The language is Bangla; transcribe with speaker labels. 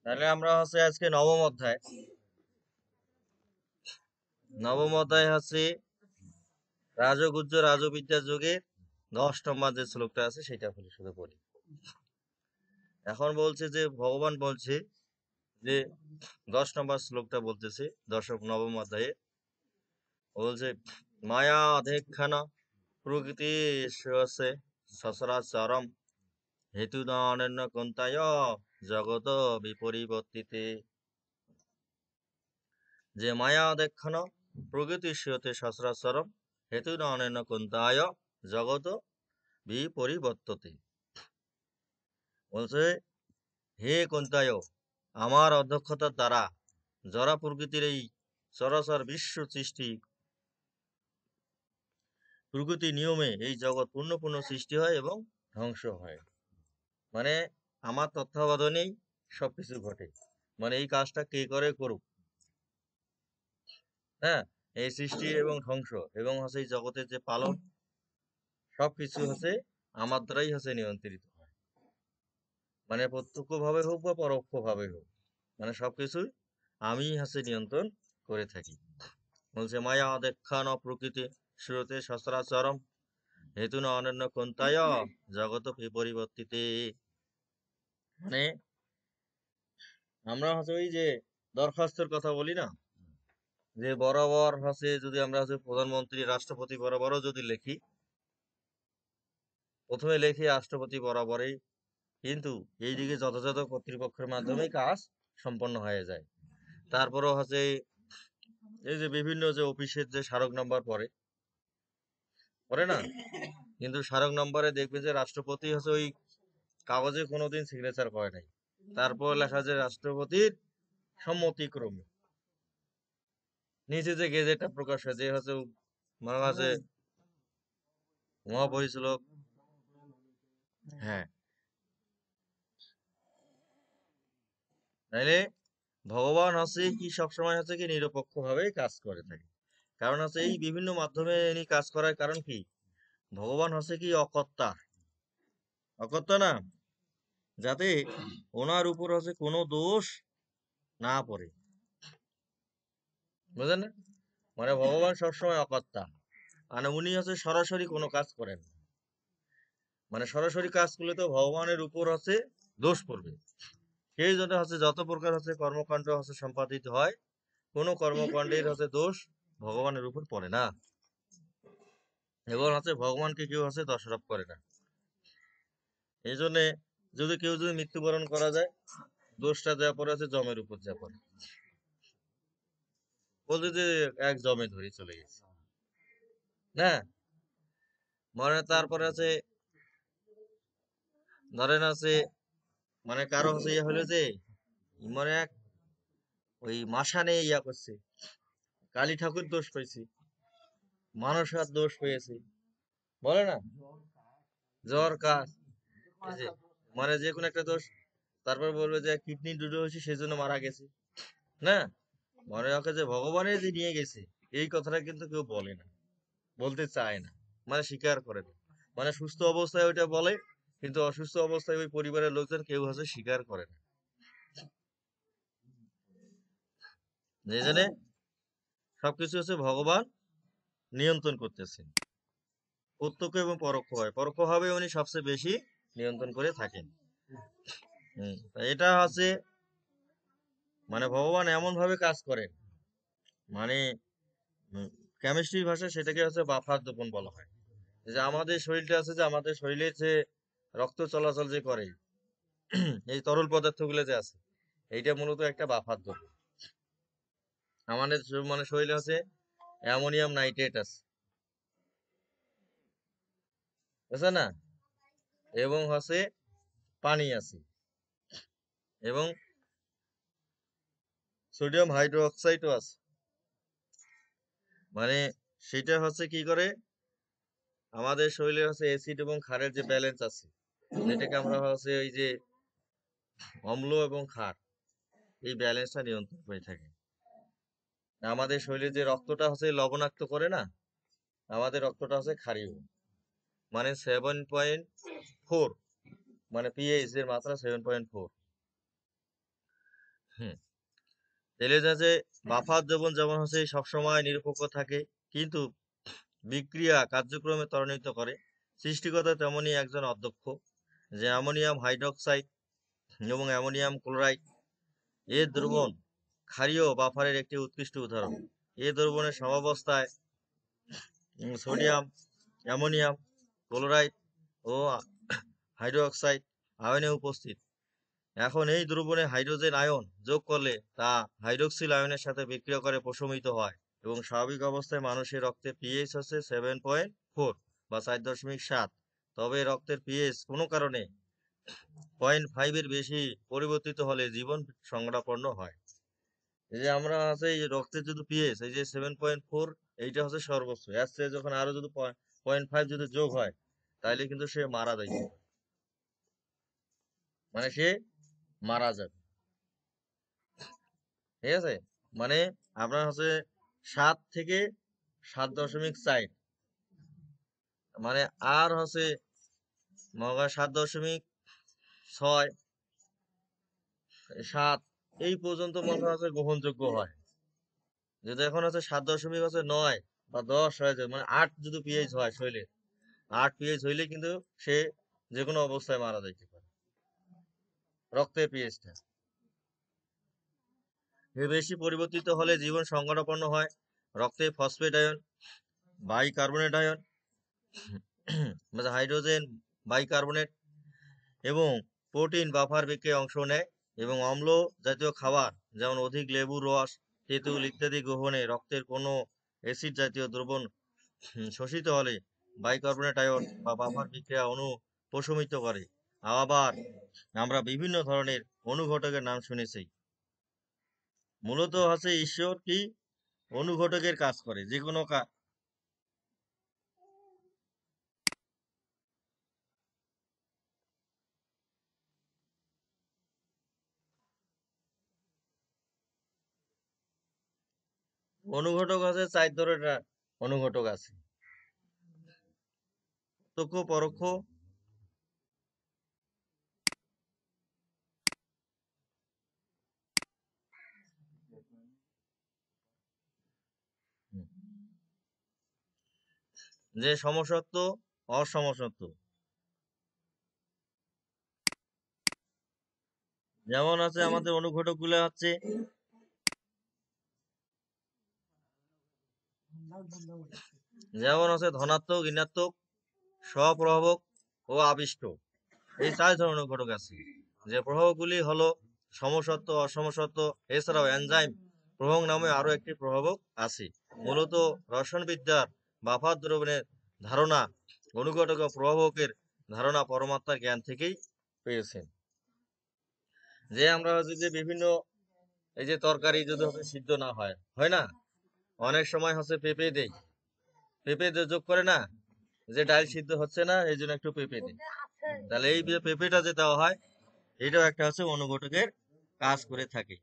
Speaker 1: তাহলে আমরা হচ্ছে আজকে নবম অধ্যায়। নবম অধ্যায় হচ্ছে রাজগুজ্জ রাজবিদ্যা যুগের 10 নম্বর যে শ্লোকটা আছে সেটা শুধু পড়ি। এখন বলছে যে ভগবান বলছে যে 10 নম্বর শ্লোকটা বলতেছে নবম অধ্যায়ে বলছে মায়া অধেক্ষণ প্রকৃতি সচরাচরম হেতু অনন্য কন্তায় জগত বিপরিবর্তিতে। যে মায়া অধেক্ষণ প্রকৃতি সচরাচরম হেতু অনন্য কন্তায় জগত বিপরিবর্ততে। বলছে হে কন্তায়, আমার অধ্যক্ষতার দ্বারা জরা প্রকৃতির এই চরাচর বিশ্ব সৃষ্টি প্রকৃতি নিয়মে এই জগৎ পূর্ণ পূর্ণ সৃষ্টি হয় এবং ধ্বংস হয়। মানে আমার তত্ত্বাবধানেই সবকিছু ঘটে। মানে এই কাজটা কে করে করুক, হ্যাঁ, এই সৃষ্টি এবং ধ্বংস এবং হচ্ছে এই জগতের যে পালন সবকিছু হচ্ছে আমার দ্বারাই হচ্ছে নিয়ন্ত্রিত হয়। মানে প্রত্যক্ষ ভাবে হোক বা পরোক্ষ ভাবে হোক, মানে সবকিছুই আমি হচ্ছে নিয়ন্ত্রণ করে থাকি। বলছে মায়া অদেক্ষান প্রকৃতি শ্রুতে সচরাচরম হেতু না অনন্য কন্তায় জগত বিপরিবর্তিতে। মানে আমরা হচ্ছে ওই যে দরখাস্তের কথা বলি না, যে বরাবর হচ্ছে যদি আমরা হচ্ছে প্রধানমন্ত্রী রাষ্ট্রপতি বরাবরও যদি লিখি, প্রথমে লিখি রাষ্ট্রপতি বরাবরই, কিন্তু এইদিকে যথাযথ কর্তৃপক্ষের মাধ্যমেই কাজ সম্পন্ন হয়ে যায়। তারপরও হচ্ছে এই যে বিভিন্ন যে অফিসের যে স্মারক নম্বর পড়ে না, কিন্তু স্মারক নম্বরে দেখবে যে রাষ্ট্রপতি হচ্ছে ওই কাগজে কোনোদিন সিগনেচার করে নাই, তারপর লেখা যে রাষ্ট্রপতির সম্মতিক্রমে। নিচে যে গেজেটটা প্রকাশ হয়, যে হচ্ছে মনে আছে মহাপরিচালক, হ্যাঁ, তাইলে ভগবান হচ্ছে কি সবসময় হচ্ছে কি নিরপেক্ষ ভাবে কাজ করে থাকে। কারণ হচ্ছে এই বিভিন্ন মাধ্যমে ইনি কাজ করার কারণ কি, ভগবান হচ্ছে কি অকর্তা, অকর্তা না, যাতে ওনার উপর হচ্ছে কোনো দোষ না পড়ে, বুঝলেন না? মানে ভগবান সবসময় অকর্তা, মানে উনি হচ্ছে সরাসরি কোনো কাজ করেন না। মানে সরাসরি কাজ করলে তো ভগবানের উপর হচ্ছে দোষ পড়বে। সেই জন্য হচ্ছে যত প্রকার হচ্ছে কর্মকাণ্ড হচ্ছে সম্পাদিত হয়, কোনো কর্মকাণ্ডের হচ্ছে দোষ ভগবানের উপর পড়ে না, এবং হচ্ছে ভগবানকে কেউ হচ্ছে দোষারোপ করে না। এই জন্যে যদি মৃত্যুবরণ করা যায়, দোষটা যা পড়ে আছে জমের উপর যা পড়ে, বলতে যে এক জমে ধরে চলে গেছে না। মানে তারপরে আছে ধরেন আছে, মানে কারো হচ্ছে ইয়ে হলো যে মানে এক ওই মাসানে ইয়া করছে, কালী ঠাকুর দোষ পেয়েছে, মানসার দোষ পেয়েছে, বলে না, জ্বর কাশ, এই যে মানে যে কোনো একটা দোষ, তারপর বলবে যে কিডনি দুটো হয়েছে সেই জন্য মারা গেছে না। মানে ওকে যে ভগবানের যে নিয়ে গেছে, এই কথাটা কিন্তু কেউ বলে না, বলতে চায় না, মানে স্বীকার করে না। মানে সুস্থ অবস্থায় ওইটা বলে, কিন্তু অসুস্থ অবস্থায় ওই পরিবারের লোকজন কেউ হচ্ছে স্বীকার করে না। যে জন্য সবকিছু হচ্ছে ভগবান নিয়ন্ত্রণ করতেছেন, প্রত্যক্ষ এবং পরোক্ষ হয়, পরোক্ষ ভাবে উনি সবচেয়ে বেশি নিয়ন্ত্রণ করে থাকেন। এটা হচ্ছে মানে ভগবান এমন ভাবে কাজ করেন, মানে কেমিস্ট্রি ভাষায় সেটাকে হচ্ছে বাফার দোপন বলা হয়। যে আমাদের শরীরটা আছে, যে আমাদের শরীরে যে রক্ত চলাচল যে করে, এই তরল পদার্থগুলো যে আছে, এইটা মূলত একটা বাফার দোপন। আমাদের মানে শরীরে আছে অ্যামোনিয়াম নাইট্রেট আছে, বুঝছে না, এবং হচ্ছে পানি আছে এবং সোডিয়াম হাইড্রোক্সাইডও আছে। মানে সেটা হচ্ছে কি করে, আমাদের শরীরে হচ্ছে অ্যাসিড এবং ক্ষারের যে ব্যালেন্স আছে, যেটাকে আমরা হচ্ছে ওই যে অম্ল এবং ক্ষার, এই ব্যালেন্সটা নিয়ন্ত্রণ করে থাকে। আমাদের শরীরে যে রক্তটা হচ্ছে লবণাক্ত করে না, আমাদের রক্তটা হচ্ছে ক্ষারীয়। মানে 7.4, মানে পিএইচ এর মাত্রা 7.4। হুম। তাহলে যে বাফার দ্রবণ যেমন হচ্ছে সবসময় নিরপেক্ষ থাকে, কিন্তু বিক্রিয়া কার্যক্রমে ত্বরান্বিত করে। সৃষ্টিকর্তা তেমনই একজন অধ্যক্ষ, যে অ্যামোনিয়াম হাইড্রোক্সাইড এবং অ্যামোনিয়াম ক্লোরাইড এর দ্রবণ ক্ষারীয় বাফারের একটি উৎকৃষ্ট উদাহরণ। এ দ্রবণের সমাবস্থায় সোডিয়াম, অ্যামোনিয়াম ক্লোরাইড ও হাইড্রোক্সাইড আয়নে উপস্থিত। এখন এই দ্রবণে হাইড্রোজেন আয়ন যোগ করলে তা হাইড্রোক্সিল আয়নের সাথে বিক্রিয়া করে প্রশমিত হয় এবং স্বাভাবিক অবস্থায় মানুষের রক্তের পিএইচ হচ্ছে 7.4 বা 4.7। তবে রক্তের পিএইচ কোনো কারণে 0.5 এর বেশি পরিবর্তিত হলে জীবন সংকটাপন্ন হয়। এই যে আমরা আছে এই রক্তের যদি পিএইচ এই যে 7.4, এইটা হচ্ছে সর্বোচ্চ। এর চেয়ে যখন আরো যদি 0.5 যদি যোগ হয়, তাহলে কিন্তু সে মারা যাইতে পারে। মানে সে মারা যাবে, ঠিক আছে। মানে আপনার হচ্ছে 7 থেকে 7.4, মানে আর হচ্ছে মগা 7.6, 7 এই পর্যন্ত মনে হচ্ছে গ্রহণযোগ্য হয়। যদি এখন হচ্ছে 7.9 বা 10 হয়ে যায়, মানে 8 যদি পিএইচ হয় শরীরে, 8 পিএইচ হইলে কিন্তু সে যে কোনো অবস্থায় মারা যাইতে পারে। রক্তের পিএইচটা এর বেশি পরিবর্তিত হলে জীবন সংকটাপন্ন হয়। রক্তে phosphate ion, bicarbonate ion, hydrogen bicarbonate এবং প্রোটিন বাফার বিক্রিয়ায় অংশ নেয় এবং অম্ল জাতীয় খাবার যেমন অধিক লেবুর রস, তেঁতুল ইত্যাদি গ্রহণে রক্তের কোনো অ্যাসিড জাতীয় দ্রবণ শোষিত হলে বাইকার্বনেট আয়ন বা বাফার বিক্রিয়া অণু প্রশমিত করে। আবার আমরা বিভিন্ন ধরনের অনুঘটকের নাম শুনেছি। মূলত হচ্ছে ঈশ্বর কি অনুঘটকের কাজ করে, যে কোনো অনুঘটক আছে 4 ধরনের অনুঘটক আছে: প্রত্যক্ষ, পরোক্ষ, যে সমসত্ব, অসমসত্ব। যেমন আছে আমাদের অনুঘটক গুলো হচ্ছে যেমন আছে ধনাত্মক, ঋণাত্মক, স্বপ্রভাবক ও আবিষ্ট। এই 4 ধরনের অনুঘটক আছে। যে প্রভাবকগুলি হলো সমসত্ব, অসমসত্ব। এছাড়াও এনজাইম প্রভাবক নামে আরো একটি প্রভাবক আছে। মূলত রসায়নবিদ্যার বাফার দ্রবণের ধারণা অনুঘটক ও প্রভাবকের ধারণা পরমাত্মার জ্ঞান থেকেই পেয়েছেন। যে আমরা হচ্ছে যে বিভিন্ন এই যে তরকারি যদি হচ্ছে সিদ্ধ না হয়, হয় না, অনেক সময় হচ্ছে পেঁপে দেই, পেঁপে যোগ করে না, যে ডাল সিদ্ধ হচ্ছে না এই জন্য একটু পেঁপে দিই। তাহলে এই যে পেঁপেটা যে দেওয়া হয়, এটাও একটা হচ্ছে অনুঘটকের কাজ করে থাকে।